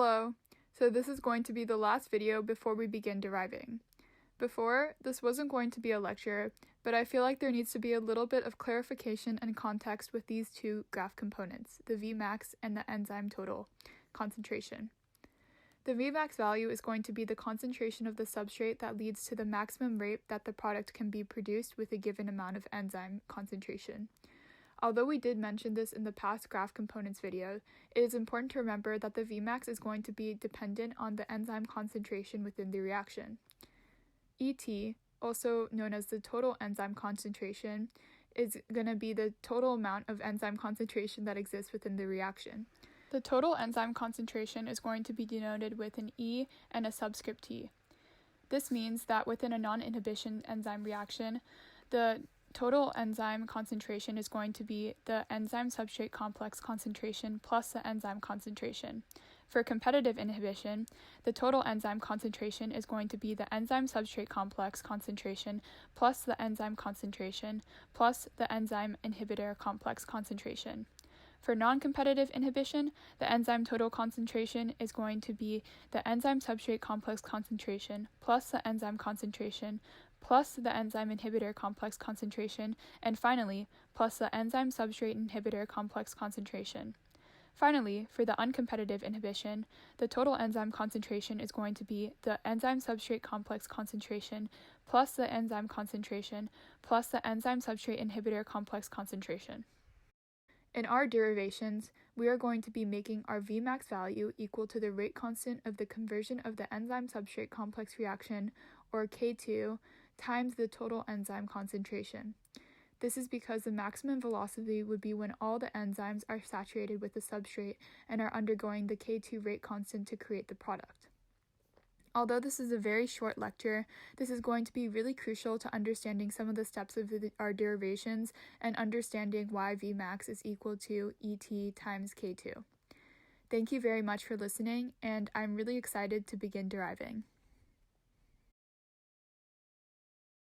Hello! So this is going to be the last video before we begin deriving. Before, this wasn't going to be a lecture, but I feel like there needs to be a little bit of clarification and context with these two graph components, the Vmax and the enzyme total concentration. The Vmax value is going to be the concentration of the substrate that leads to the maximum rate that the product can be produced with a given amount of enzyme concentration. Although we did mention this in the past graph components video, it is important to remember that the Vmax is going to be dependent on the enzyme concentration within the reaction. Et, also known as the total enzyme concentration, is going to be the total amount of enzyme concentration that exists within the reaction. The total enzyme concentration is going to be denoted with an E and a subscript T. This means that within a non-inhibition enzyme reaction, the total enzyme concentration is going to be the enzyme substrate complex concentration plus the enzyme concentration. For competitive inhibition, the total enzyme concentration is going to be the enzyme substrate complex concentration plus the enzyme concentration plus the enzyme inhibitor complex concentration. For non-competitive inhibition, the enzyme total concentration is going to be the enzyme substrate complex concentration plus the enzyme concentration plus the enzyme inhibitor complex concentration, and finally, plus the enzyme substrate inhibitor complex concentration. Finally, for the uncompetitive inhibition, the total enzyme concentration is going to be the enzyme substrate complex concentration plus the enzyme concentration plus the enzyme substrate inhibitor complex concentration. In our derivations, we are going to be making our Vmax value equal to the rate constant of the conversion of the enzyme substrate complex reaction, or K2, times the total enzyme concentration. This is because the maximum velocity would be when all the enzymes are saturated with the substrate and are undergoing the K2 rate constant to create the product. Although this is a very short lecture, this is going to be really crucial to understanding some of the steps of our derivations and understanding why Vmax is equal to Et times K2. Thank you very much for listening, and I'm really excited to begin deriving.